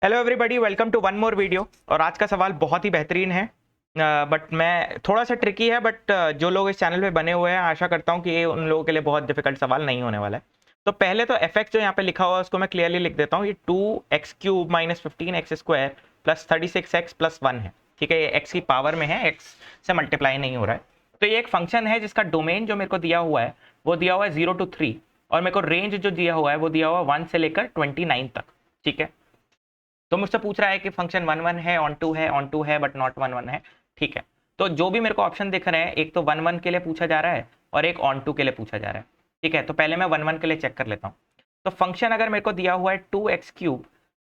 Hello everybody, welcome to one more video. और आज का सवाल बहुत ही बेहतरीन है, बट मैं थोड़ा सा ट्रिकी है। बट जो लोग इस चैनल पे बने हुए हैं, आशा करता हूँ कि ये उन लोगों के लिए बहुत डिफिकल्ट सवाल नहीं होने वाला है। तो पहले तो एफ एक्स जो यहाँ पे लिखा हुआ है उसको मैं क्लियरली लिख देता हूँ। ये 2x³ minus 15x² plus 36x plus 1 है। ठीक है, ये x की पावर में है, x से मल्टीप्लाई नहीं हो रहा है। तो ये एक फंक्शन है जिसका डोमेन जो मेरे को दिया हुआ है वो दिया हुआ है 0 to 3, और मेरे को रेंज जो दिया हुआ है वो दिया हुआ है 1 से लेकर 29 तक। ठीक है, तो मुझसे पूछ रहा है कि फंक्शन 1 1 है, ऑन टू है बट नॉट 1 1 है। ठीक है, तो जो भी मेरे को ऑप्शन दिख रहे हैं, एक तो 1 1 के लिए पूछा जा रहा है और एक ऑन टू के लिए पूछा जा रहा है। ठीक है, तो पहले मैं 1 1 के लिए चेक कर लेता हूँ। तो फंक्शन अगर मेरे को दिया हुआ है 2x³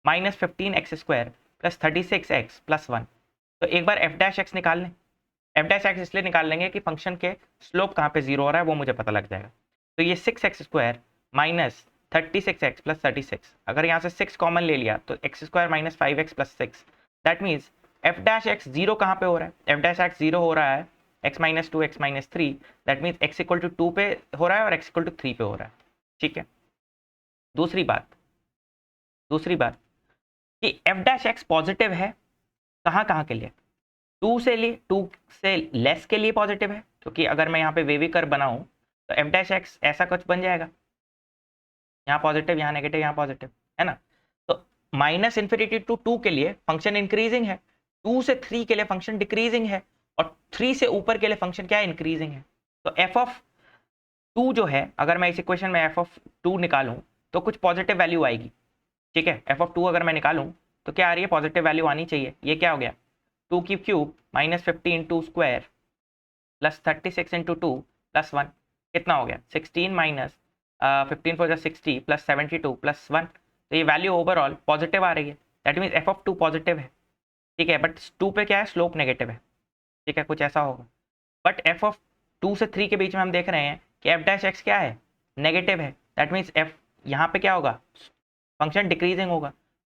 minus 15x² plus 36x plus 1, तो एक बार एफ डैश एक्स निकाल लें। एफ डैश एक्स इसलिए निकाल लेंगे कि फंक्शन के स्लोप कहाँ पे जीरो हो रहा है वो मुझे पता लग जाएगा। तो ये 6x² माइनस 36x प्लस 36, अगर यहाँ से 6 कॉमन ले लिया तो x² minus 5x plus 6, that means F dash x zero कहाँ पे हो रहा है? एफ डैश एक्स जीरो हो रहा है x minus 2 x minus 3, that means x equal to 2 पे हो रहा है और x इक्वल टू 3 पे हो रहा है। ठीक है, दूसरी बात कि एफ डैश एक्स पॉजिटिव है कहाँ कहाँ के लिए? 2 से लेस के लिए पॉजिटिव है, क्योंकि अगर मैं यहाँ पे वेवी कर्व बनाऊं तो एफ डैश एक्स ऐसा कुछ बन जाएगा, यहाँ पॉजिटिव यहाँ नेगेटिव यहाँ पॉजिटिव, है ना। तो माइनस इन्फिनिटी टू 2 के लिए फंक्शन इंक्रीजिंग है, 2 से 3 के लिए फंक्शन डिक्रीजिंग है, और 3 से ऊपर के लिए फंक्शन क्या है? इंक्रीजिंग है। तो एफ ऑफ 2 जो है, अगर मैं इस इक्वेशन में एफ ऑफ 2 निकालूं तो कुछ पॉजिटिव वैल्यू आएगी। ठीक है, एफ ऑफ 2 अगर मैं निकालूं तो क्या आ रही है? पॉजिटिव वैल्यू आनी चाहिए। ये क्या हो गया? 2³ minus 15 2 square plus 36 into 2 plus 1, कितना हो गया? 16 माइनस 15 फोर 60 प्लस 72 प्लस 1। तो ये वैल्यू ओवरऑल पॉजिटिव आ रही है, that means F of 2 positive है। ठीक है, बट 2 पे क्या है? स्लोप नेगेटिव है। ठीक है, कुछ ऐसा होगा। बट एफ ऑफ 2 से 3 के बीच में हम देख रहे हैं कि एफ डैश एक्स क्या है? नेगेटिव है, दैट मीन्स एफ यहाँ पे क्या होगा? फंक्शन डिक्रीजिंग होगा।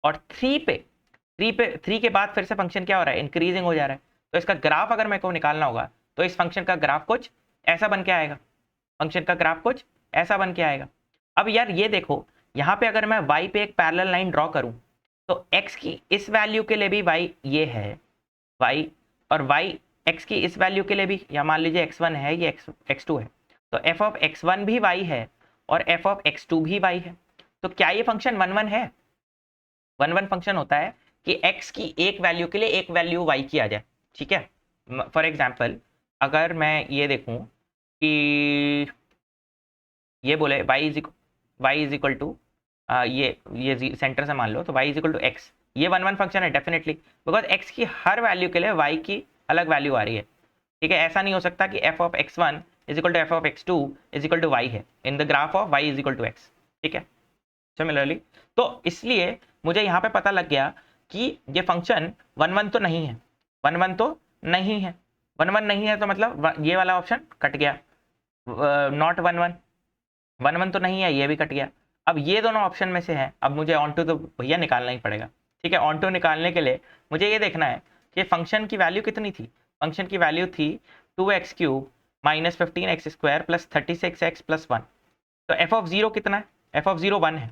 और 3 के बाद फिर से फंक्शन क्या हो रहा है? इंक्रीजिंग हो जा रहा है। तो इसका ग्राफ अगर मेरे को निकालना होगा तो इस फंक्शन का ग्राफ कुछ ऐसा बन के आएगा। फंक्शन का ग्राफ कुछ ऐसा बन के आएगा। अब यार ये देखो, यहाँ पे अगर मैं y पे एक पैरेलल लाइन ड्रॉ करूं तो x की इस वैल्यू के लिए भी y ये है y, और y x की इस वैल्यू के लिए भी, या मान लीजिए x1 है, ये x2 है, तो f ऑफ x1 भी y है और f ऑफ x2 भी y है। तो क्या ये फंक्शन 1 1 है? 1 1 फंक्शन होता है कि x की एक वैल्यू के लिए एक वैल्यू y की आ जाए। ठीक है, फॉर एग्जाम्पल अगर मैं ये देखूं कि ये बोले y इज इक्वल टू ये सेंटर से मान लो, तो y is equal to x, ये 1 1 फंक्शन है डेफिनेटली, बिकॉज x की हर वैल्यू के लिए y की अलग वैल्यू आ रही है। ठीक है, ऐसा नहीं हो सकता कि f of x1 is equal to f of x2 is equal to y है in the graph of y is equal to x। ठीक है, सिमिलरली, तो इसलिए मुझे यहाँ पे पता लग गया कि ये फंक्शन 1 1 तो नहीं है, 1 1 तो नहीं है, 1 1 नहीं है, तो मतलब ये वाला ऑप्शन कट गया, नॉट 1 1, 1 1 तो नहीं है, ये भी कट गया। अब ये दोनों ऑप्शन में से हैं, अब मुझे ऑन टू तो भैया निकालना ही पड़ेगा। ठीक है, ऑन टू निकालने के लिए मुझे ये देखना है कि फंक्शन की वैल्यू कितनी थी। फंक्शन की वैल्यू थी 2x³ minus 15x² plus 36x plus 1। तो एफ ऑफ 0 कितना है? एफ ऑफ 0 1 है।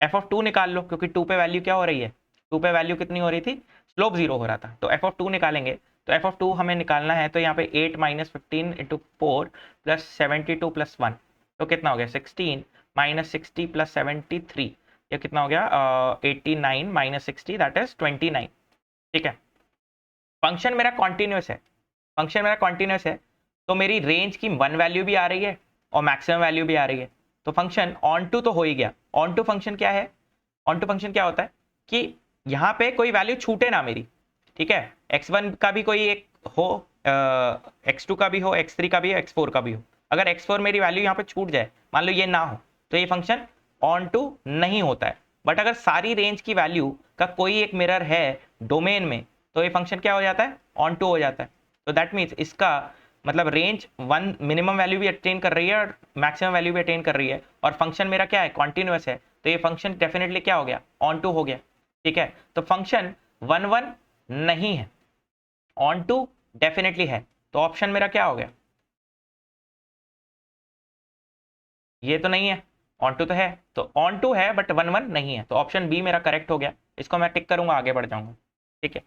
एफ ऑफ 2 निकाल लो, क्योंकि 2 पे वैल्यू क्या हो रही है? 2 पे वैल्यू कितनी हो रही थी? स्लोप 0 हो रहा था। तो एफ ऑफ 2 निकालेंगे, तो एफ ऑफ 2 हमें निकालना है, तो यहाँ पे 8 माइनस 15 इंटू 4 प्लस 72 प्लस 1, तो कितना हो गया? 16 माइनस 60 प्लस 73, ये कितना हो गया? 89 माइनस 60 दैट इज 29। ठीक है, फंक्शन मेरा कॉन्टिन्यूस है, फंक्शन मेरा कॉन्टिन्यूस है, तो मेरी रेंज की 1 वैल्यू भी आ रही है और मैक्सिमम वैल्यू भी आ रही है। तो फंक्शन ऑन टू तो हो ही गया। ऑन टू फंक्शन क्या है? ऑन टू फंक्शन क्या होता है कि यहाँ पे कोई वैल्यू छूटे ना मेरी। ठीक है, x1 का भी कोई एक हो, x2 का भी हो, x3 का भी हो, x4 का भी हो, अगर x4 मेरी वैल्यू यहाँ पे छूट जाए, मान लो ये ना हो, तो ये फंक्शन ऑन टू नहीं होता है। बट अगर सारी रेंज की वैल्यू का कोई एक मिरर है डोमेन में, तो ये फंक्शन क्या हो जाता है? ऑन टू हो जाता है। तो दैट मीन्स इसका मतलब रेंज 1 मिनिमम वैल्यू भी अटेन कर रही है और मैक्सिमम वैल्यू भी अटेन कर रही है, और फंक्शन मेरा क्या है? कॉन्टिन्यूस है, तो ये फंक्शन डेफिनेटली क्या हो गया? ऑन टू हो गया। ठीक है, तो फंक्शन 1 1 नहीं है, ऑन टू डेफिनेटली है। तो ऑप्शन मेरा क्या हो गया? ये तो नहीं है, ऑन टू तो है, तो ऑन टू है बट 1 1 नहीं है, तो ऑप्शन बी मेरा करेक्ट हो गया। इसको मैं टिक करूंगा, आगे बढ़ जाऊंगा। ठीक है,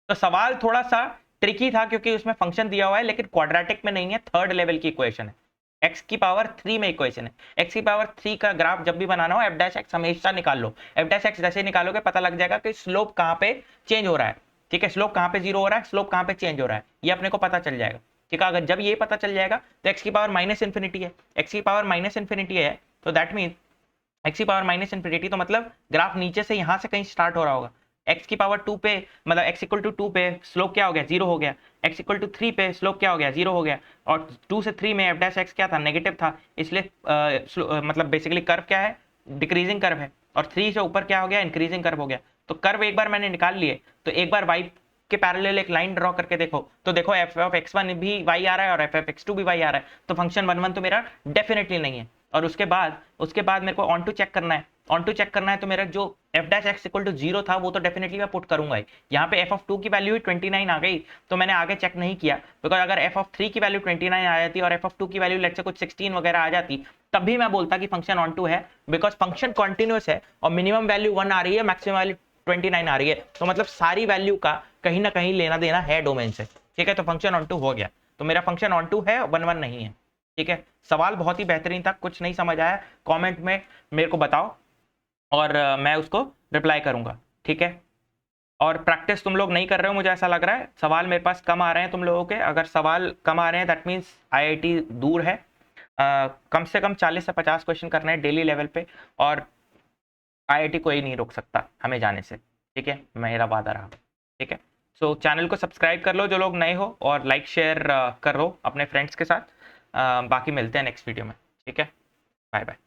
तो सवाल थोड़ा सा ट्रिकी था क्योंकि उसमें फंक्शन दिया हुआ है लेकिन क्वाड्रेटिक में नहीं है, थर्ड लेवल की इक्वेशन है, x की पावर 3 में इक्वेशन है। x की पावर 3 का ग्राफ जब भी बनाना हो f डैश एक्स हमेशा निकाल लो। f डैश एक्स जैसे निकालोगे पता लग जाएगा कि स्लोप कहाँ पे चेंज हो रहा है। ठीक है, स्लोप कहाँ पे जीरो हो रहा है, स्लोप कहाँ पे चेंज हो रहा है, ये अपने को पता चल जाएगा। ठीक है, अगर जब ये पता चल जाएगा तो x की पावर माइनस इन्फिनिटी है, x की पावर माइनस इन्फिनिटी है तो दैट मीन x की पावर माइनस इन्फिनिटी, तो मतलब ग्राफ नीचे से यहाँ से कहीं स्टार्ट हो रहा होगा। x की पावर 2 पे मतलब x इक्वल टू 2 पे स्लोप क्या हो गया, जीरो हो गया। x इक्वल टू 3 पे स्लोप क्या हो गया, जीरो हो गया। और 2 से 3 में एफ डैश एक्स क्या था, नेगेटिव था, इसलिए मतलब बेसिकली कर्व क्या है, डिक्रीजिंग कर्व है। और 3 से ऊपर क्या हो गया, इंक्रीजिंग कर्व हो गया। तो कर्व एक बार मैंने निकाल लिए, तो एक बार y के पैरेलल एक लाइन ड्रॉ करके देखो, तो देखो एफ ऑफ x1 भी y आ रहा है और एफ ऑफ x2 भी y आ रहा है, तो फंक्शन 1 1 तो मेरा डेफिनेटली नहीं है। और उसके बाद मेरे को ऑन टू चेक करना है, ऑन टू चेक करना है तो मेरा जो F dash x equal to zero था वो तो डेफिनेटली मैं पुट करूंगा ही। यहाँ पे एफ ऑफ 2 की वैल्यू 29 आ गई, तो मैंने आगे चेक नहीं किया, बिकॉज अगर एफ ऑफ 3 की वैल्यू 29 आ जाती और एफ ऑफ 2 की वैल्यू लेट्स से कुछ 16 वगैरह आ जाती, तब भी मैं बोलता कि फंक्शन ऑन टू है, बिकॉज फंक्शन कॉन्टिन्यूस है और मिनिमम वैल्यू 1 आ रही है, मैक्सिमम वैल्यू 29 आ रही है, तो मतलब सारी वैल्यू का कहीं ना कहीं लेना देना है डोमेन से। ठीक है, तो फंक्शन ऑन टू हो गया, तो मेरा फंक्शन ऑन टू है, 1 1 नहीं है। ठीक है, सवाल बहुत ही बेहतरीन था, कुछ नहीं समझ आया कमेंट में मेरे को बताओ और मैं उसको रिप्लाई करूंगा। ठीक है, और प्रैक्टिस तुम लोग नहीं कर रहे हो, मुझे ऐसा लग रहा है, सवाल मेरे पास कम आ रहे हैं तुम लोगों के। अगर सवाल कम आ रहे हैं दैट मीन्स आईआईटी दूर है। कम से कम 40 से 50 क्वेश्चन करने हैं डेली लेवल पे, और आईआईटी कोई नहीं रोक सकता हमें जाने से। ठीक है, मेरा वादा रहा। ठीक है, सो चैनल को सब्सक्राइब कर लो जो लोग नए हो, और लाइक शेयर कर लो अपने फ्रेंड्स के साथ। बाकी मिलते हैं नेक्स्ट वीडियो में। ठीक है, बाय बाय।